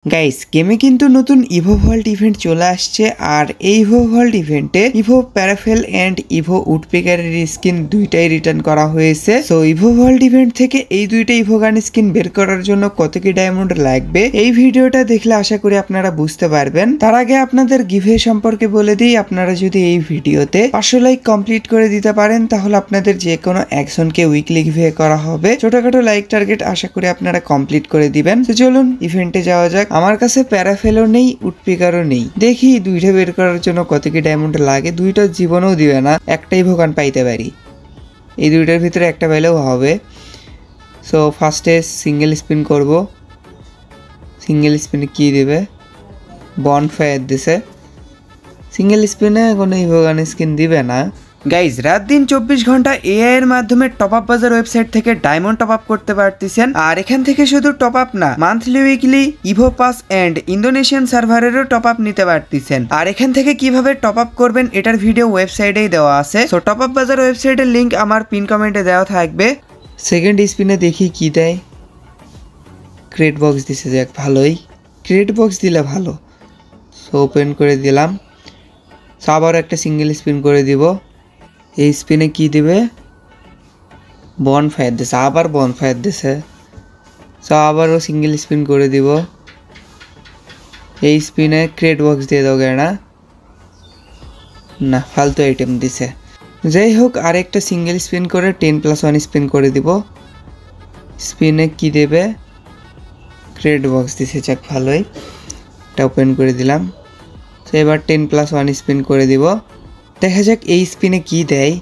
Guys গেমে কিন্তু নতুন ইভো ভল্ট ইভেন্ট চলে আসছে আর এই ইভো ভল্ট ইভেন্টে ইভো প্যারাফেল এন্ড ইভো উডপেকারের স্কিন দুইটাই রিটার্ন করা হয়েছে। সো ইভো ভল্ট ইভেন্ট থেকে এই দুইটা ইভো গান স্কিন বের করার জন্য কত কি ডায়মন্ড লাগবে এই ভিডিওটা দেখলে আশা করি আপনারা বুঝতে পারবেন। তার আগে আপনাদের গিভে সম্পর্কে বলে দিই, আপনারা যদি এই ভিডিওতে 500 লাইক কমপ্লিট করে দিতে পারেন তাহলে আপনাদের যে কোনো একজনকে উইকলি গিভে করা হবে। ছোটখাটো লাইক টার্গেট আশা করি আপনারা কমপ্লিট করে দিবেন। তো চলুন ইভেন্টে যাওয়া যাক। আমার কাছে প্যারাফেলও নেই, উডপিকারও নেই। দেখি দুইটা বের করার জন্য কত কি ডায়মন্ড লাগে। দুইটা জীবনেও দিবে না, একটাই ভোগান পাইতে পারি। এই দুইটার ভিতরে একটা পাইলেও হবে। সো ফার্স্টে সিঙ্গেল স্পিন করব। সিঙ্গেল স্পিনে কি দেবে? বনফায়ার দিছে। সিঙ্গেল স্পিনে কোনো ইভোগান স্কিন দিবে না। গাইজ রাত দিন 24 ঘন্টা এআই এর মাধ্যমে টপ আপ বাজার ওয়েবসাইট থেকে ডায়মন্ড টপ আপ করতে পারতেছেন। আর এখান থেকে শুধু টপ আপ না, monthly weekly Evo pass and Indonesian সার্ভারেরও টপ আপ নিতে পারতেছেন। আর এখান থেকে কিভাবে টপ আপ করবেন এটার ভিডিও ওয়েবসাইটেই দেওয়া আছে। সো টপ আপ বাজার ওয়েবসাইটের লিঙ্ক আমার পিন কমেন্টে দেওয়া থাকবে। সেকেন্ড স্পিনে দেখি কি দেয়। ক্রেট বক্স দিছে, যাক ভালোই, ক্রেট বক্স দিলে ভালো। সো ওপেন করে দিলাম। সো আবার একটা সিঙ্গেল স্পিন করে দিব। এই স্পিনে কি দিবে? বনফায়ার দিছে, আবার বনফায়ার দিছে। সো আবারও সিঙ্গেল স্পিন করে দিব। এই স্পিনে ক্রেট বক্স দিয়ে দাও না, না ফালতু আইটেম দিছে। যাই হোক আরেকটা সিঙ্গেল স্পিন করে 10+1 স্পিন করে দিব। স্পিনে কি দেবে? ক্রেট বক্স দিছে, যাক ভালোই, এটা ওপেন করে দিলাম। তো এবার 10+1 স্পিন করে দিব। দেখা যাক এই স্পিনে কি দেয়।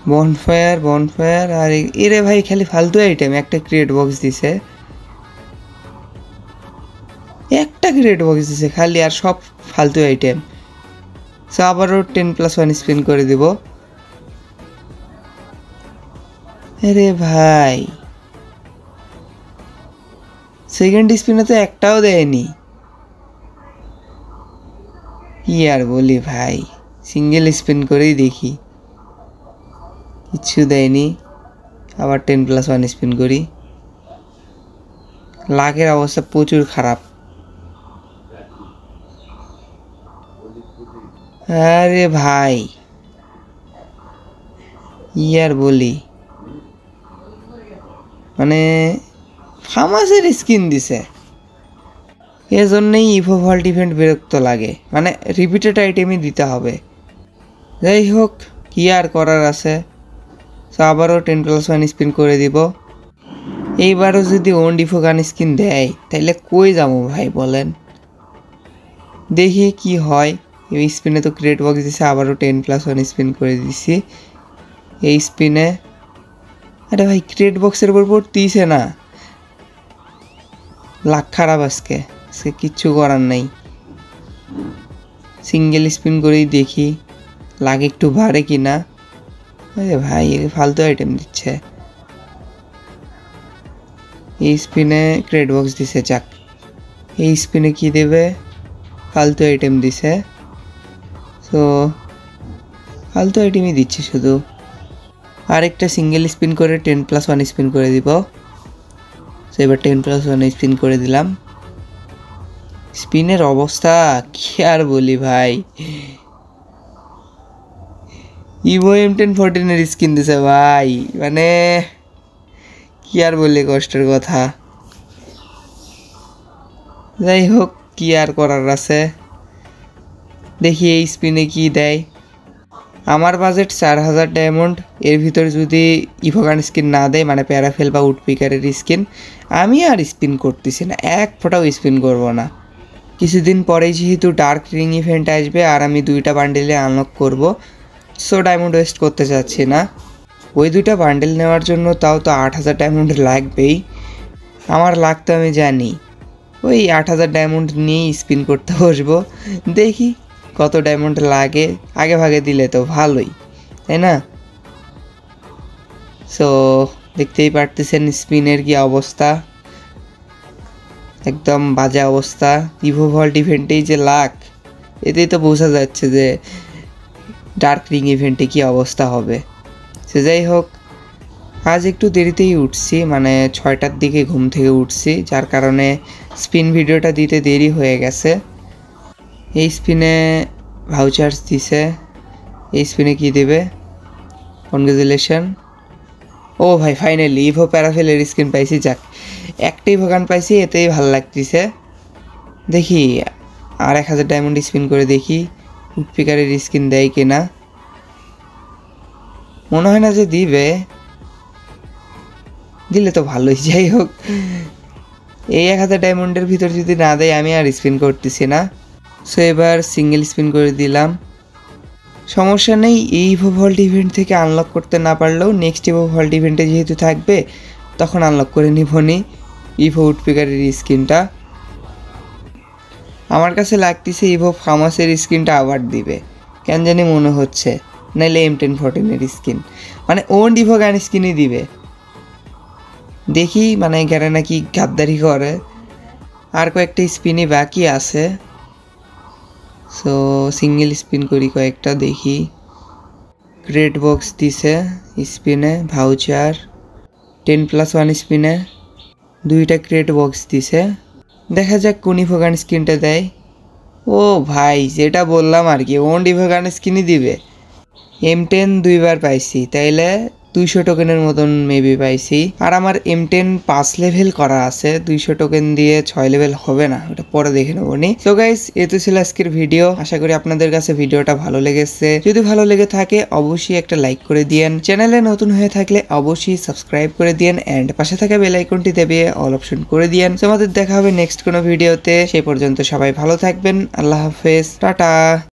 বনফায়ার বনফায়ার আর এরে ভাই খালি ফালতু আইটেম। একটা ক্রিয়েট বক্স দিছে, একটা ক্রিয়েট বক্স দিছে খালি, আর সব ফালতু আইটেম। সো আবারও 10+1 স্পিন করে দিব। আরে ভাই সেকেন্ড স্পিনে তো একটাও দেয়নি, কি আর বলি ভাই। সিঙ্গেল স্পিন করেই দেখি, কিচ্ছু দেয়নি। আবার 10+1 স্পিন করি। লাখের অবস্থা প্রচুর খারাপ। আরে ভাই কি আর বলি, মানে ফামাসের স্কিন দিছে। এজন্যই ইভো ভল্ট ইভেন্ট বিরক্ত লাগে, মানে রিপিটেড আইটেমই দিতে হবে। যাই হোক কি আর করার আছে। সো আবারও 10+1 স্পিন করে দিব। এইবারও যদি ওন ইভো গান স্কিন দেয় তাইলে কই যাবো ভাই বলেন। দেখি কি হয়। এই স্পিনে তো ক্রেট বক্স দিছে, আবারও 10+1 স্পিন করে দিছি। এই স্পিনে আরে ভাই ক্রেট বক্সের উপর পড়তেইছে না, লাখ খারাপ আজকে কিচ্ছু করার নাই। সিঙ্গেল স্পিন করেই দেখি লাখ একটু বাড়ে কিনা। আরে ভাই ফালতু আইটেম দিচ্ছে। এই স্পিনে ক্রেট বক্স দিছে, যাক। এই স্পিনে কি দেবে? ফালতু আইটেম দিছে। সো ফালতু আইটেমই দিচ্ছে শুধু। আরেকটা সিঙ্গেল স্পিন করে 10+1 স্পিন করে দিব। সো এবার 10+1 স্পিন করে দিলাম। স্পিনের অবস্থা কি আর বলি ভাই। ইভো M1014 এর স্কিন দিছে ভাই, মানে কি আর বলি, কষ্টের কথা। যাই হোক কি আর করার আছে। দেখি এই স্পিনে কি দেয়। আমার বাজেট 4000 ডায়মন্ড। এর ভিতরে যদি ইভোগান স্কিন না দেয়, মানে প্যারাফেল বা উডপিকারের স্কিন, আমি আর স্পিন করতেছি না, এক ফোঁটাও স্পিন করব না। কিছুদিন পরেই যেহেতু ডার্ক রিং ইভেন্ট আসবে আর আমি 2টা বান্ডেলে আনলক করব। সো ডায়মন্ড ওয়েস্ট করতে চাচ্ছি না। ওই 2টা বান্ডেল নেওয়ার জন্য তাও তো 8000 ডায়মন্ড লাগবেই। আমার লাগতো আমি জানি। ওই 8000 ডায়মন্ড নিয়েই স্পিন করতে বসবো। দেখি কত ডায়মন্ড লাগে, আগে ভাগে দিলে তো ভালোই, তাই না? সো দেখতেই পারতেছেন স্পিনের কি অবস্থা, একদম বাজে অবস্থা। ইভো ভল্ট ইভেন্টেই যে লাখ, এতেই তো বোঝা যাচ্ছে যে ডার্ক রিং ইভেন্টে কি অবস্থা হবে। সে যাই হোক আজ একটু দেরিতেই উঠছি, মানে 6টার দিকে ঘুম থেকে উঠছি, যার কারণে স্পিন ভিডিওটা দিতে দেরি হয়ে গেছে। এই স্পিনে ভাউচার্স দিছে, এই স্পিনে কি দেবে? কনগ্রাচুলেশন। ও ভাই ফাইনালি ইভো প্যারাফেলের স্কিন পাইছি। যাক, একটাই ভোগান পাইছি, এতেই ভালো লাগতেছে। দেখি আর 1000 ডায়মন্ড স্পিন করে দেখি উডপিকারের স্কিন দেয় কিনা। মনে হয় না যে দিবে, দিলে তো ভালোই। যাই হোক, এই 1000 ডায়মন্ডের ভিতর যদি না দেয় আমি আর স্পিন করতেছি না। সো এবার সিঙ্গেল স্পিন করে দিলাম, সমস্যা নেই। এই ইভো ভল্ট ইভেন্ট থেকে আনলক করতে না পারলেও নেক্সট ইভো ভল্ট ইভেন্টে যেহেতু থাকবে তখন আনলক করে নিবনি ইভো উডপিকারের স্কিনটা। আমার কাছে লাগতেছে ইভো ফার্মাসের স্কিনটা আবার দিবে, কেন জানি মনে হচ্ছে, নাইলে M1014-এর স্কিন, মানে ওন্ড ইভো গান স্কিনই দিবে। দেখি, মানে এখানে নাকি গাদ্দারি করে। আর কয়েকটা স্পিনই বাকি আছে, সো সিঙ্গেল স্পিন করি কয়েকটা দেখি। ক্রেট বক্স দিছে স্পিনে, ভাউচার 10+1 স্পিনে 2টা ক্রেট বক্স দিছে। দেখা যাক কোন ইভোগান স্কিনটা দেয়। ও ভাই, যেটা বললাম আর কি, ওন্ড ইভোগান স্কিনই দিবে। M10 2বার পাইছি, তাইলে 200 টোকেনের মতন মেবি পাইছি। আর আমার M10 5 লেভেল করা আছে, 200 টোকেন দিয়ে 6 লেভেল হবে না, ওটা পরে দেখে নেবো নি। সো গাইস, এই তো ছিল আজকের ভিডিও। আশা করি আপনাদের কাছে ভিডিওটা ভালো লেগেছে। যদি ভালো লেগে থাকে অবশ্যই একটা লাইক করে দিয়েন, চ্যানেলে নতুন হয়ে থাকলে অবশ্যই সাবস্ক্রাইব করে দিয়েন এন্ড পাশে থাকা বেল আইকনটি দেবিয়ে অল অপশন করে দিয়েন। সো আমাদের দেখা হবে নেক্সট কোনো ভিডিওতে, সেই পর্যন্ত সবাই ভালো থাকবেন। আল্লাহ হাফেজ, টাটা।